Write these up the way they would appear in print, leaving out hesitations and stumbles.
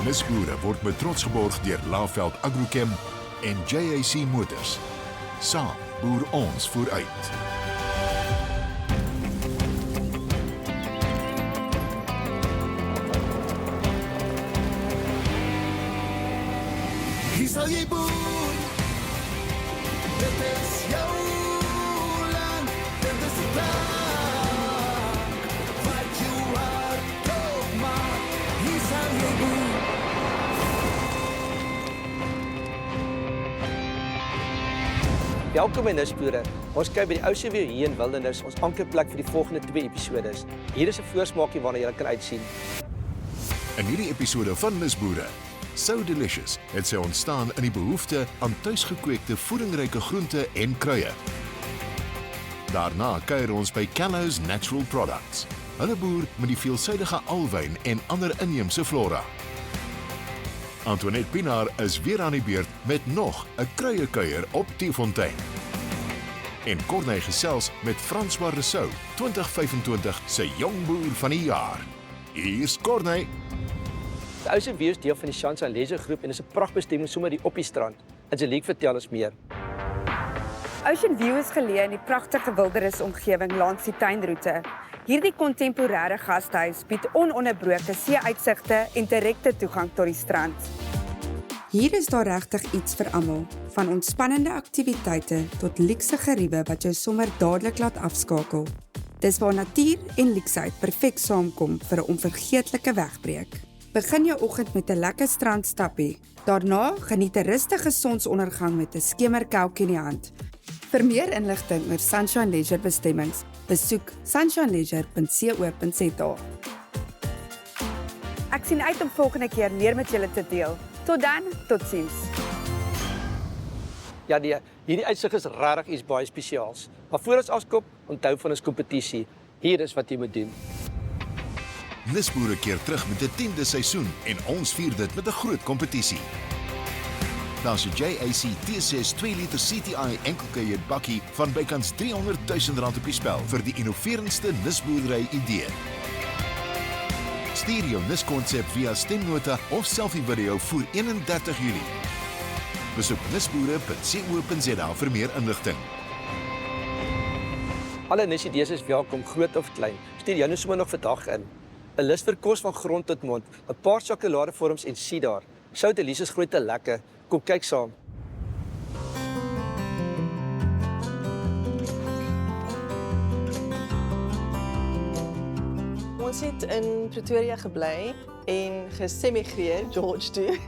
Nisboere word met trots geborg deur Laveld Agrochem en JAC Motors. Saam boer ons vooruit. Hier sal jy boer, dit is jou land, dit is die plek, wat jou hart opmaak, hier sal jy boer. Welkom by Nisboere. Ons kyk by die Ouseview hier in Wildernis, ons ankerplek vir die volgende 2 episodes. Hier is 'n voorsmaakie waarna jy kan uitsien. In hierdie episode van Nisboere, So Delicious het sy ontstaan in die behoefte aan tuisgekweekte voedingryke groente en kruie. Daarna kuier ons by Callows Natural Products. Hulle boer met die veelsidige alwyn en ander inheemse flora. Antoinette Pinaar is weer aan die beurt met nog 'n kruiekuier op Tiefontein. En Corneille gesels met François Rousseau, 2025 se jong boer van die jaar. Hier's Corneille. Die Ouseview is deel van die Sunshine Leisure Groep en is 'n prachtbestemming sommer hier op die strand. Angelique, vertel ons meer. Ocean View is geleë in die pragtige wildernisomgewing langs die tuinroete. Hierdie kontemporêre gastehuis bied ononderbroke see-uitsigte en direkte toegang tot die strand. Hier is daar regtig iets vir almal, van ontspannende aktiwiteite tot luukse geriewe wat jou sommer dadelik laat afskakel. Dis waar natuur en luksheid perfek saamkom vir 'n onvergeetlike wegbreek. Begin jou oggend met 'n lekker strandstappie. Daarna geniet 'n rustige sonsondergang met 'n skemerkelk in die hand. Vir meer inligting oor Sunshine Leisure bestemmings, besoek sunshineleisure.co.za. Ek sien uit om volgende keer meer met julle te deel. Tot dan, totsiens. Ja, hierdie uitsig is regtig iets baie spesiaals. Maar voor ons afskop, onthou van ons kompetisie. Hier is wat jy moet doen. Nisboere keer terug met 'n 10de seisoen en ons vier dit met 'n groot kompetisie. Daar's 'n JAC T6 2 liter CTI enkelkuier bakkie van bykans R300 000 op die spel vir die innoverendste nisboerdery idee. Stuur jou niskonsep via stemnota of selfie video voor 31 Julie. Besoek nisboere.co.za vir meer inligting. Alle nisidees is welkom, groot of klein. Stuur jou nou sommer nog vandag in. 'n Lus vir kos van grond tot mond, 'n paar sjokoladevorms en sien daar. So Delicious groei te lekker. Kom kyk saam. Ons het in Pretoria gebly en gesemigreer George toe.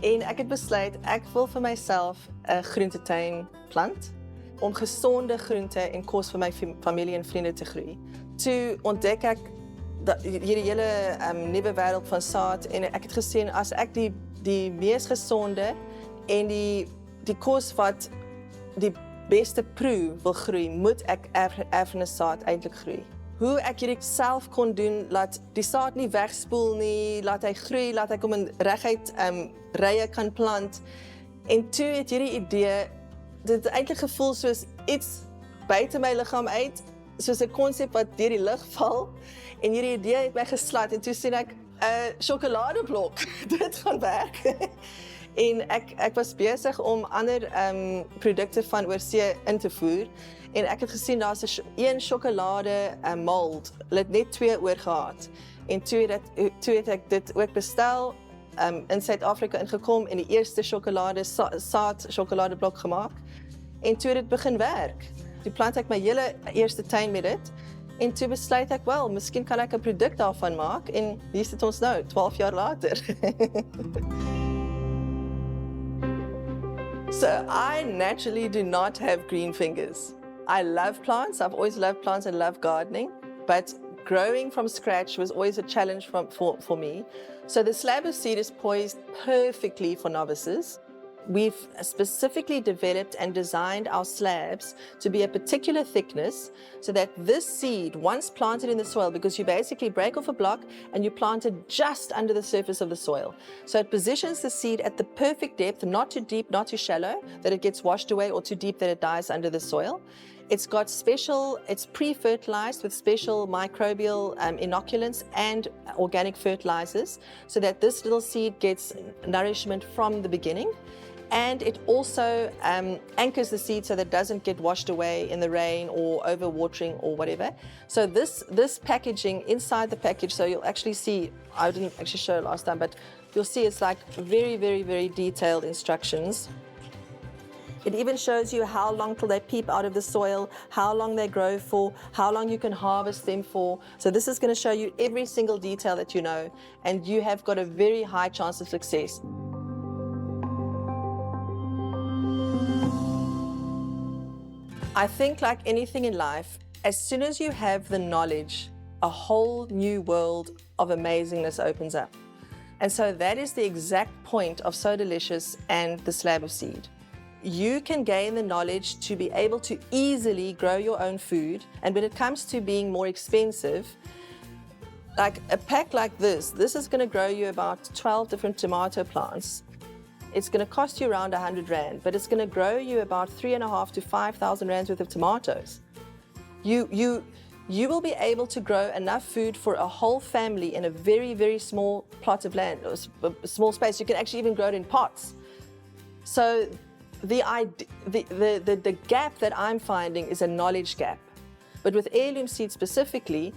En ek het besluit ek wil vir myself 'n groentetuin plant om gesonde groente en kos vir my familie en vriende te groei. Toe ontdek ek hierdie hele nuwe wêreld van saad en ek het gesien as ek die mees gesonde en die kos wat die beste proe wil groei, moet ek erfenissaad eintlik groei. Hoe ek hierdie self kon doen, laat die saad nie wegspoel nie, laat hy groei, laat ek hom in reguit rye kan plant. En toe het hierdie idee, dit het eintlik gevoel soos iets buite my liggaam uit, soos 'n konsep wat deur die lug val. En hierdie idee het my geslat en toe sien ek 'n sjokoladeblok. Dit gaan werk. En ek was besig om ander produkte van oorsee in te voer. En ek het gesien daar's 'n sjokolade mold. Hulle het net 2 oor gehad. En toe het ek dit ook bestel in Suid-Afrika ingekom en die eerste saad sjokoladeblok gemaak. En toe het dit begin werk. Toe plant ek my hele eerste tuin met dit. En toe besluit ek, wel, miskien kan ek 'n produk daarvan maak en hier sit ons nou 12 jaar later. So I naturally do not have green fingers. I love plants. I've always loved plants and love gardening, but growing from scratch was always a challenge for me. So the slab of seed is poised perfectly for novices. We've specifically developed and designed our slabs to be a particular thickness so that this seed, once planted in the soil, because you basically break off a block and you plant it just under the surface of the soil. So it positions the seed at the perfect depth, not too deep, not too shallow, that it gets washed away, or too deep that it dies under the soil. It's pre-fertilized with special microbial inoculants and organic fertilizers so that this little seed gets nourishment from the beginning. And it also anchors the seed so that it doesn't get washed away in the rain or overwatering or whatever. So this packaging, inside the package, so you'll actually see, I didn't actually show last time, but you'll see it's like very, very, very detailed instructions. It even shows you how long till they peep out of the soil, how long they grow for, how long you can harvest them for. So this is going to show you every single detail that you know, and you have got a very high chance of success. I think like anything in life, as soon as you have the knowledge, a whole new world of amazingness opens up. And so that is the exact point of So Delicious and the slab of seed. You can gain the knowledge to be able to easily grow your own food. And when it comes to being more expensive, like a pack like this is going to grow you about 12 different tomato plants. It's going to cost you around 100 Rand, but it's going to grow you about 3,500 to 5,000 Rands worth of tomatoes. You will be able to grow enough food for a whole family in a very, very small plot of land, or a small space. You can actually even grow it in pots. So the gap that I'm finding is a knowledge gap. But with heirloom seed specifically,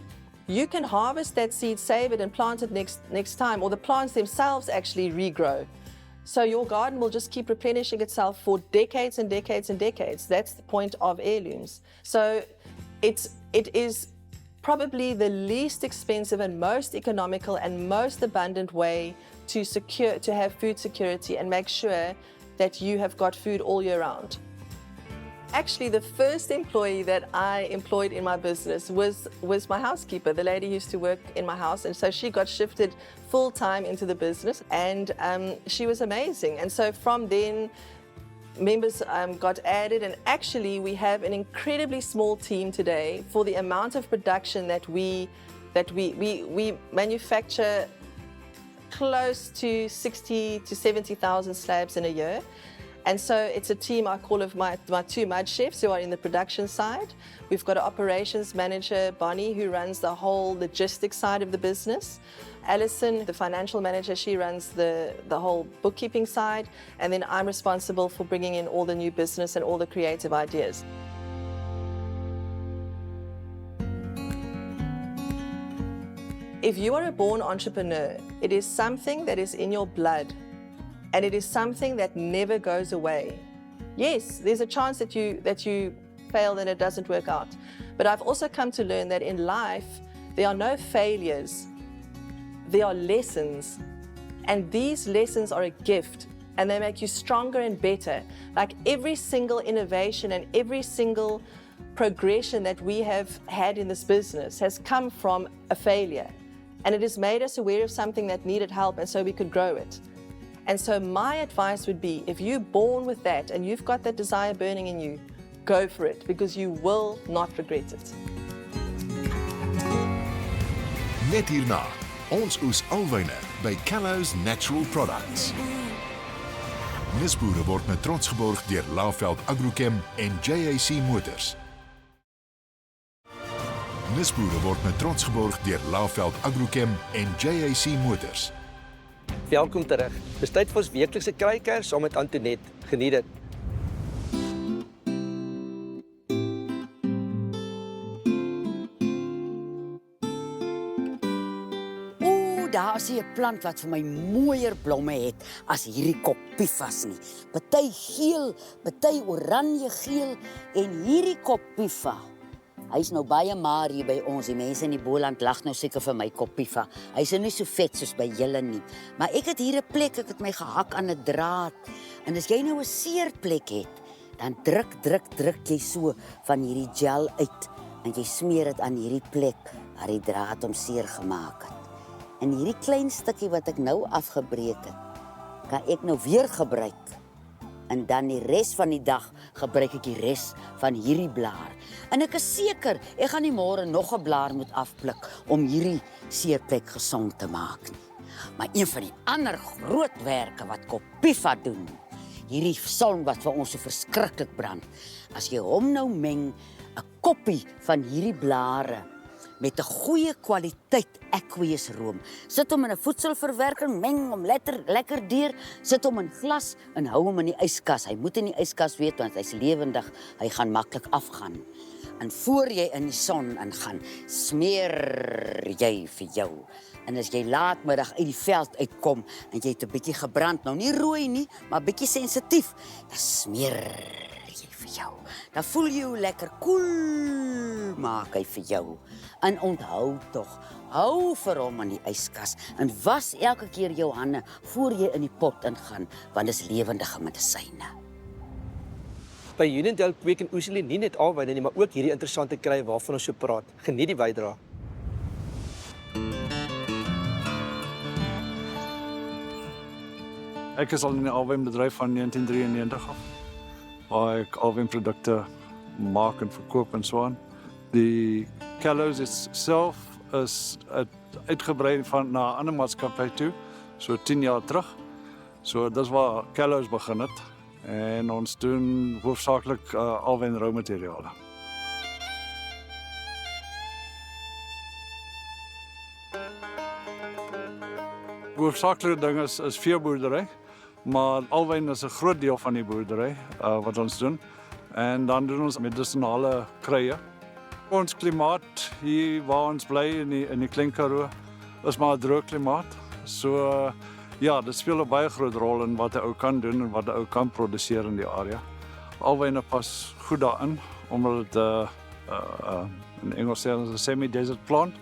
you can harvest that seed, save it, and plant it next time, or the plants themselves actually regrow. So your garden will just keep replenishing itself for decades and decades and decades. That's the point of heirlooms. So it is probably the least expensive and most economical and most abundant way to have food security and make sure that you have got food all year round. Actually, the first employee that I employed in my business was my housekeeper. The lady used to work in my house, and so she got shifted full-time into the business, and she was amazing. And so from then, members got added, and actually we have an incredibly small team today for the amount of production that we manufacture close to 60 to 70,000 slabs in a year. And so it's a team I call of my two mud chefs who are in the production side. We've got an operations manager, Bonnie, who runs the whole logistics side of the business. Alison, the financial manager, she runs the whole bookkeeping side. And then I'm responsible for bringing in all the new business and all the creative ideas. If you are a born entrepreneur, it is something that is in your blood. And it is something that never goes away. Yes, there's a chance that you fail and it doesn't work out. But I've also come to learn that in life, there are no failures. There are lessons. And these lessons are a gift, and they make you stronger and better. Like every single innovation and every single progression that we have had in this business has come from a failure. And it has made us aware of something that needed help, and so we could grow it. And so my advice would be, if you're born with that and you've got that desire burning in you, go for it, because you will not regret it. Net hierna, ons oes alwyne by Kello's Natural Products. Nisboere word met trots geborg deur Laveld Agrochem en JAC Motors. Nisboere word met trots geborg deur Laveld Agrochem en JAC Motors. Welkom terug. Dis tyd vir ons weeklikse kruikers saam met Antoinette. Geniet dit. Daar is 'n plant wat vir my mooier blomme het as hierdie Kopifas nie. Party geel, party oranje geel en hierdie Kopifa. Hy's nou baie maar hier by ons. Die mense in die Boland lag nou seker vir my Kopifa. Hy's nie so vet soos by julle nie. Maar ek het hier 'n plek, ek het my gehak aan 'n draad. En as jy nou 'n seer plek het, dan druk jy so van hierdie gel uit en jy smeer dit aan hierdie plek waar die draad hom seer gemaak het. En hierdie klein stukkie wat ek nou afgebreek het, kan ek nou weer gebruik. En dan die res van die dag gebruik ek die res van hierdie blaar. En ek is seker, ek gaan nie môre nog 'n blaar moet afpluk om hierdie seerplek gesond te maak nie. Maar een van die ander groot werke wat Kopifa doen, hierdie son wat vir ons so verskriklik brand, as jy hom nou meng 'n koppie van hierdie blare met 'n goeie kwaliteit aqueous room. Sit hom in 'n voedselverwerking, meng hom lekker deur, sit hom in glas en hou hom in die yskas. Hy moet in die yskas weet want hy's lewendig, hy gaan maklik afgaan. En voor jy in die son ingaan, smeer jy vir jou. En as jy laatmiddag uit die veld uitkom en jy het 'n bietjie gebrand, nou nie rooi nie, maar bietjie sensitief, dan smeer jy vir jou. Dan voel jy hoe lekker koel maak hy vir jou. En onthou tog, hou vir hom in die yskas en was elke keer jou hande voor jy in die pot ingaan, want dis lewendige medisyne. By Uniondale kweek en oes hulle nie net alwyne nie, maar ook hierdie interessante krye waarvan ons so praat. Geniet die bydra. Ek is al in die alwynbedryf van 1993 af, waar ek alwynprodukte maak en verkoop en so aan. Die Kellows self is uitgebrei van na 'n ander maatskappy toe, so 10 jaar terug. So dis waar Kellows begin het en ons doen hoofsaaklik alwyn roumateriale. Hoofsaaklike ding is veeboerdery, maar alwyn is 'n groot deel van die boerdery wat ons doen. En dan doen ons medisinale krye. Ons klimaat hier waar ons bly in die Klein Karoo is maar 'n droë klimaat. So ja, dit speel 'n baie groot rol in wat 'n ou kan doen en wat 'n ou kan produseer in die area. Alwyne pas goed daarin omdat dit in Engels sê ons 'n semi-desert plant.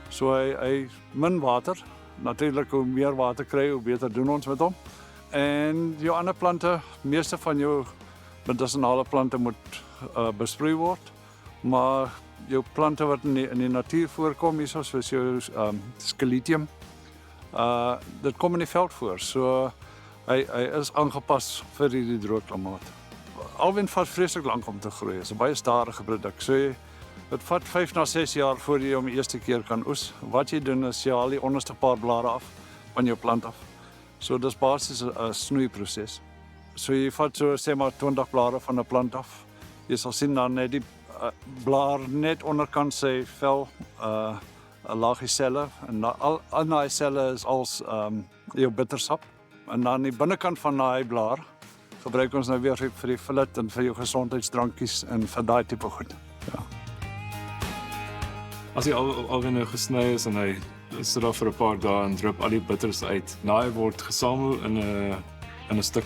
So hy min water. Natuurlik hoe meer water kry, hoe beter doen ons met hom. En jou ander plante, meeste van jou medisinale plante moet besproei word, maar jou plante wat in die natuur voorkom, hierso soos jou Sciletium, dit kom in die veld voor. So hy is aangepas vir die droë klimaat. Alwyn vat vreeslik lank om te groei. Dit is 'n baie stadige produk. So dit vat 5 na 6 jaar voor jy hom die eerste keer kan oes. Wat jy doen is jy haal die onderste paar blare af van jou plant af. So dis basies 'n snoeiproses. So jy vat so sê maar 20 blare van 'n plant af. Jy sal sien dan net die blaar net onderkant sy vel 'n laagie selle en al daai selle is als jou bittersap. En dan die binnekant van daai blaar gebruik ons nou weer vir die fillet en vir jou gesondheidsdrankies en vir daai tipe goed. Ja. As die alwyn nou gesny is en hy sit daar vir 'n paar dae en drup al die bitters uit, hy word gesamel in 'n stuk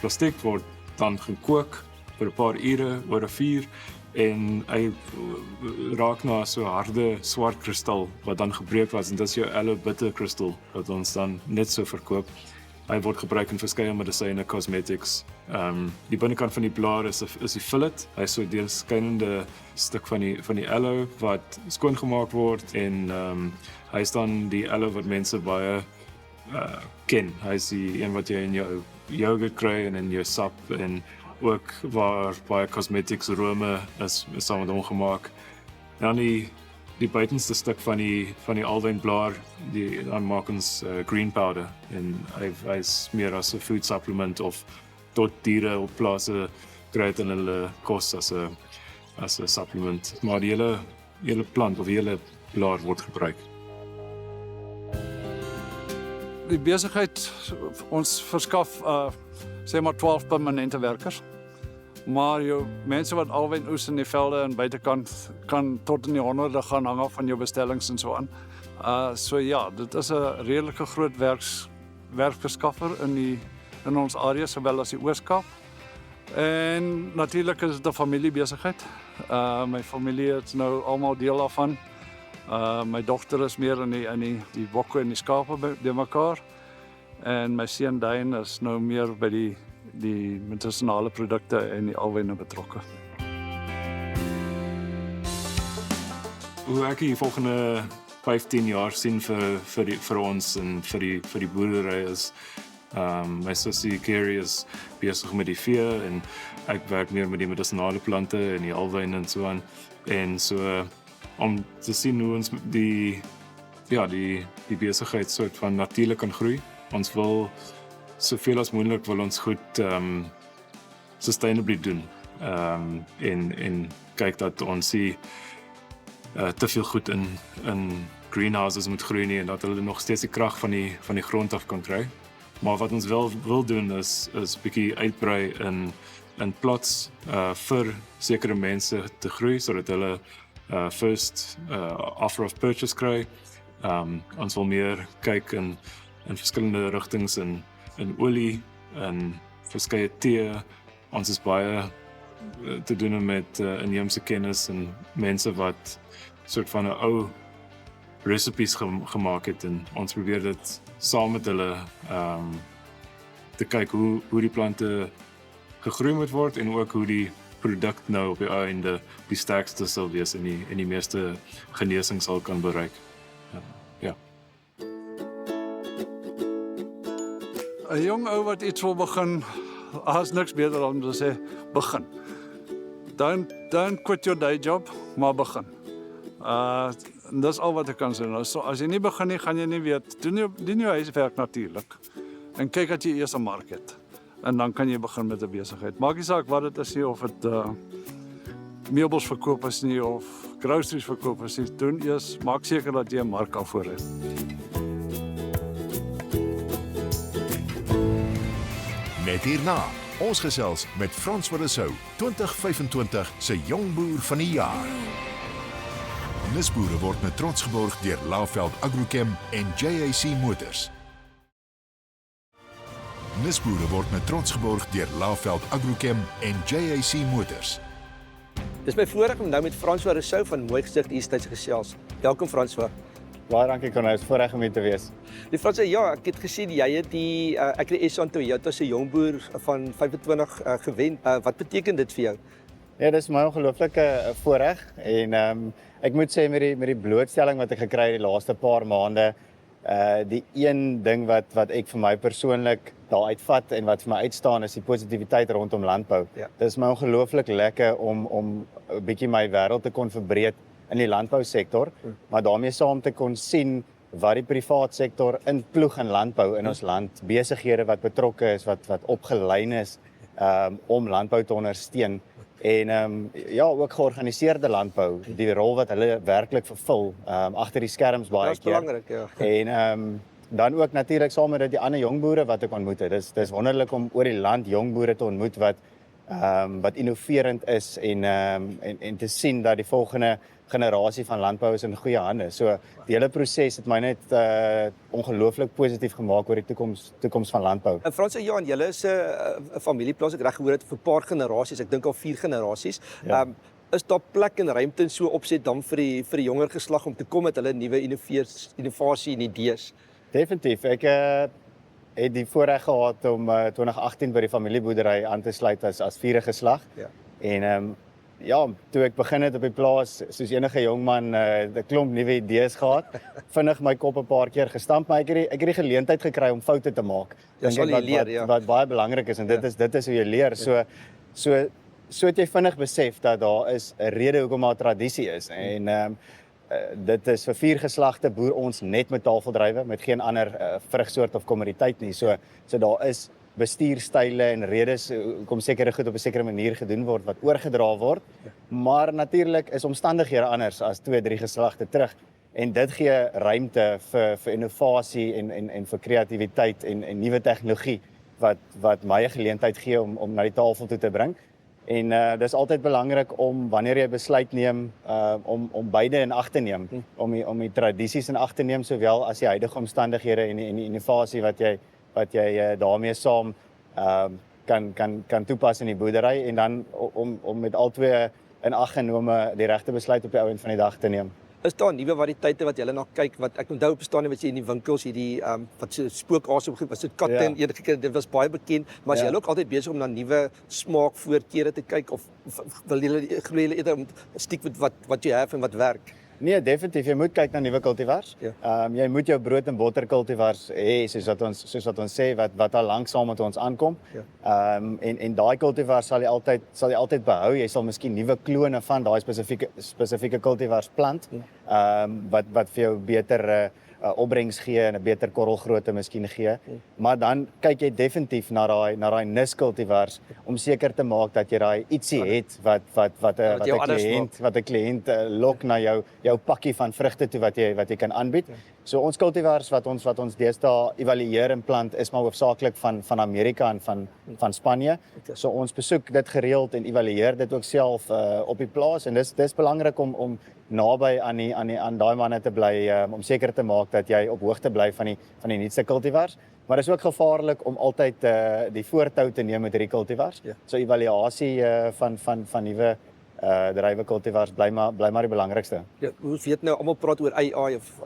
plastiek, word dan gekook vir 'n paar ure oor 'n vuur en hy raak na so 'n harde swart kristal wat dan gebreek was en dis jou aloe bitter kristal wat ons dan net so verkoop. Hy word gebruik in verskeie medisyne, cosmetics. Die binnekant van die blaar is die fillet. Hy is so 'n deurskynende stuk van die aloe wat skoongemaak word en hy is dan die aloe wat mense baie ken. Hy is die een wat jy in jou yoghurt kry en in jou sap en ook waar baie cosmetics arome is saam met hom gemaak. En dan die buitenste stuk van die alwynblaar, dan maak ons green powder en hy is meer as 'n food supplement of tot diere op plase kry dit in hulle kos as 'n supplement. Maar die hele plant of die hele blaar word gebruik. Die besigheid, ons verskaf sê maar 12 permanente werkers. Maar jou mense wat alwyn oes in die velde en buitekant kan tot in die honderde gaan hang af van jou bestellings en so aan. So ja, dit is 'n redelike groot werkverskaffer in ons area sowel as die Oos-Kaap. En natuurlik is dit 'n familiebesigheid. My familie is nou almal deel daarvan. My dogter is meer in die bokke en die skape by mekaar. En my seun Dyn is nou meer by die medisinale produkte en die alwyne betrokke. Hoe ek die volgende 15 jaar sien vir ons en vir die boerdery is my sussie Carrie is besig met die vee en ek werk meer met die medisinale plante en die alwyne en so aan. En so om te sien hoe ons die besigheid soort van natuurlik kan groei. Ons wil soveel as moontlik wil ons goed sustainably doen en kyk dat ons nie te veel goed in greenhouses moet groei nie en dat hulle nog steeds die krag van die grond af kan kry. Maar wat ons wel wil doen is bietjie uitbrei in plots vir sekere mense te groei sodat hulle first offer of purchase kry. Ons wil meer kyk in verskillende rigtings in olie en verskeie tee. Ons is baie te doen met inheemse kennis en mense wat soort van 'n ou recipes gemaak het en ons probeer dit saam met hulle te kyk hoe die plante gegroei moet word en ook hoe die produk nou op die einde die sterkste sal wees en die meeste genesing sal kan bereik. Ja. 'n Jong ou wat iets wil begin, as niks beter om te sê, begin. Don't quit your day job, maar begin. Dis al wat ek kan sê. Nou, so, as jy nie begin nie, gaan jy nie weet. Doen jou huiswerk natuurlik. En kyk dat jy eers 'n mark het. En dan kan jy begin met 'n besigheid. Maak nie saak wat dit is nie, of dit meubels verkoop is nie, of groceries verkoop is nie. Doen eers, maak seker dat jy 'n mark al voor het. Net hierna, ons gesels met Frans van der Sou, 2025 se jong boer van die jaar. Nisboere word met trots geborg deur Laveld Agrochem en JAC Motors. Nisboere word met trots geborg deur Laveld Agrochem en JAC Motors. Dis my voorreg om nou met François Rousseau van Mooi Gesig Easttyds gesels. Welkom François. Baie dankie Connie, is voorreg om hier te wees. Die François, ja, ek het gesien jy het die ek het SA Toyota se jong boer van 25 gewen. Wat beteken dit vir jou? Ja, dis my ongelooflike voorreg en ek moet sê met die blootstelling wat ek gekry het die laaste paar maande, die een ding wat ek vir my persoonlik daar uitvat en wat vir my uitstaan is die positiwiteit rondom landbou. Ja. Dit is my ongelooflik lekker om 'n bietjie my wêreld te kon verbreed in die landbousektor, maar daarmee saam te kon sien wat die privaat sektor inploeg in landbou in ons land, besighede wat betrokke is, wat opgelyn is om landbou te ondersteun en ja, ook georganiseerde landbou, die rol wat hulle werklik vervul agter die skerms baie Dis keer. belangrik, ja. En dan ook natuurlik saam met die ander jong boere wat ek ontmoet het. Dis wonderlik om oor die land jong boere te ontmoet wat innoverend is en te sien dat die volgende generasie van landbou is in goeie hande. So die hele proses het my net ongelooflik positief gemaak oor die toekoms van landbou. En Frans, ja, en julle is 'n familieplaas, ek reg gehoor het vir 'n paar generasies, ek dink al 4 generasies. Ja. Is daar plek en ruimte in so opset dan vir die jonger geslag om te kom met hulle nuwe innovasie en idees? Definitief. Ek het die voorreg gehad om 2018 by die familieboerdery aan te sluit as 4de geslag. Ja. En ja, toe ek begin het op die plaas, soos enige jong man, 'n klomp nuwe idees gehad. Vinnig my kop 'n paar keer gestamp, maar ek het die geleentheid gekry om foute te maak. Ja, sal jy leer, ja. Wat baie belangrik is en dit is hoe jy leer. So het jy vinnig besef dat daar is 'n rede hoekom daar 'n tradisie is en dit is vir 4 geslagte boer ons net met tafeldrywe met geen ander vrugsoort of kommoditeit nie. So daar is bestuurstyle en redes hoekom sekere goed op 'n sekere manier gedoen word wat oorgedra word. Maar natuurlik is omstandighede anders as 2-3 geslagte terug en dit gee ruimte vir innovasie en vir kreatiwiteit en nuwe tegnologie wat my 'n geleentheid gee om na die tafel toe te bring. En dis altyd belangrik om wanneer jy besluit neem om beide in ag te neem, om die tradisies in ag te neem sowel as die huidige omstandighede en die innovasie wat jy daarmee saam kan toepas in die boerdery en dan om met albei in ag genome die regte besluit op die ou end van die dag te neem. Is daar nuwe variëteite wat julle na kyk wat ek onthou op staan wat jy in die winkels hierdie wat so spookasem was dit katte en eerder gekry dit was baie bekend maar as jy ook altyd besig om na nuwe smaakvoorkeure te kyk of wil julle eerder om stiek met wat jy het en wat werk? Nee, definitief, jy moet kyk na nuwe kultivars. Ja. Jy moet jou brood en botter kultivars hê soos wat ons sê wat al lank saam met ons aankom. Ja. En daai kultivars sal jy altyd behou. Jy sal miskien nuwe klone van daai spesifieke kultivars plant. Wat vir jou beter opbrengs gee en 'n beter korrelgrootte miskien gee. Maar dan kyk jy definitief na daai niskultivars om seker te maak dat jy daai ietsie het wat 'n kliënt lok na jou pakkie van vrugte toe wat jy kan aanbied. So ons kultivars wat ons deesdae evalueer en plant is maar hoofsaaklik van Amerika en van Spanje. So ons besoek dit gereeld en evalueer dit ook self op die plaas en dis belangrik om naby aan daai manne te bly om seker te maak dat jy op hoogte bly van die nuutste kultivars. Maar dit is ook gevaarlik om altyd die voortou te neem met hierdie kultivars. So evaluasie van nuwe drywe kultivars bly maar die belangrikste. Ja, ons weet nou almal praat oor AI of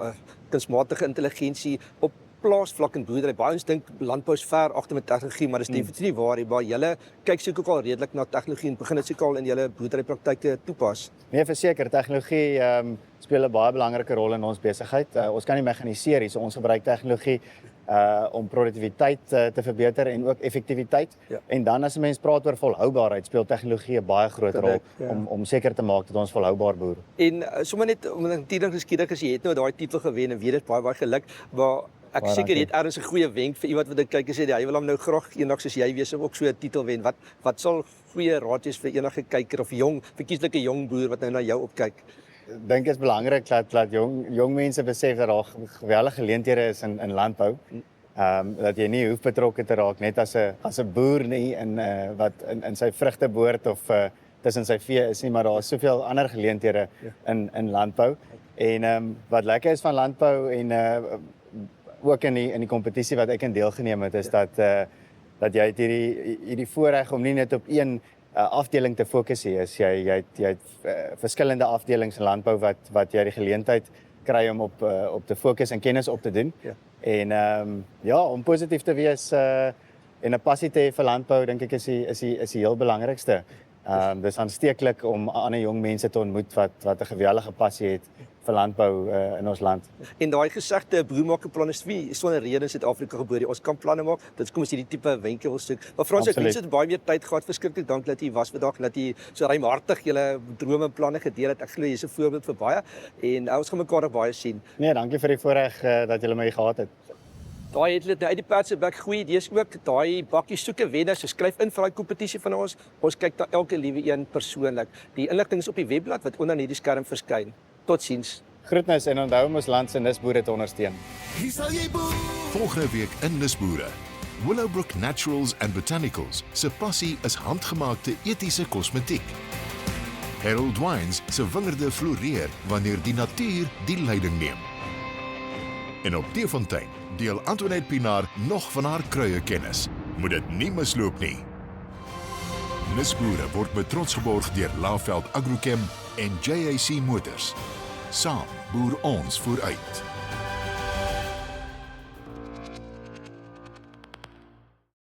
kunsmatige intelligensie op plaasvlak en boerdery. Baie ons dink landbou is ver agter met tegnologie, maar dis definitief nie waar nie. Maar julle kyk seker ook al redelik na tegnologie en begin dit seker al in julle boerderypraktyke toepas. Nee, verseker, tegnologie speel 'n baie belangrike rol in ons besigheid. Ons kan nie mekaniseer nie, so ons gebruik tegnologie om produktiwiteit te verbeter en ook effektiwiteit. Ja. En dan as 'n mens praat oor volhoubaarheid, speel tegnologie 'n baie groot rol om seker te maak dat ons volhoubaar boer. En sommer net om 'n tiening geskiedenis as jy het nou daai titel gewen en weet dit baie geluk, maar ek seker jy het ergens 'n goeie wenk vir iemand wat dit kyk en sê hy wil hom nou graag eendag soos jy wees om ook so 'n titel wen. Wat sal goeie raad wees vir enige kyker of verkieslike jong boer wat nou na jou opkyk? Ek dink dit is belangrik dat jong mense besef dat daar geweldige geleenthede is in landbou. Dat jy nie hoef betrokke te raak net as 'n boer nie wat in sy vrugteboord of tussen sy vee is nie, maar daar is soveel ander geleenthede in landbou. En wat lekker is van landbou en ook in die kompetisie wat ek in deelgeneem het is dat jy het hierdie voorreg om nie net op een afdeling te fokus nie. Jy het verskillende afdelings in landbou wat jy die geleentheid kry om op te fokus en kennis op te doen. Ja. En om positief te wees en 'n passie te hê vir landbou dink ek is die heel belangrikste. Dis aansteeklik om ander jong mense te ontmoet wat 'n geweldige passie het vir landbou in ons land. En daai gesegde boer maak 'n plan is sonder rede in Suid-Afrika gebore. Ons kan planne maak. Dit kom as hierdie tipe wenke wil soek. Maar Frans, ek wens dit baie meer tyd gehad. Verskriklik dankie dat jy was vandag, dat jy so ruimhartig julle drome en planne gedeel het. Ek glo jy's 'n voorbeeld vir baie en ons gaan mekaar nog baie sien. Nee, dankie vir die voorreg dat julle my gehad het. Daai het dit nou uit die perd se bek goeie idees ook. Daai bakkie soeke wenner, so skryf in vir daai kompetisie van ons. Ons kyk na elke liewe een persoonlik. Die inligting is op die webblad wat onder hierdie skerm verskyn. Totsiens. Groetnis en onthou om ons land se nisboere te ondersteun. Hier sal jy boer. Volgende week in Nisboere. Willowbrook Naturals and Botanicals se passie is handgemaakte etiese kosmetiek. Harold Wines se wingerde floreer wanneer die natuur die leiding neem. En op Teefontein deel Antoinette Pinaar nog van haar kruie kennis. Moet dit nie misloop nie. Nisboere word met trots geborg deur Laveld Agrochem en JAC Motors. Saam boer ons vooruit.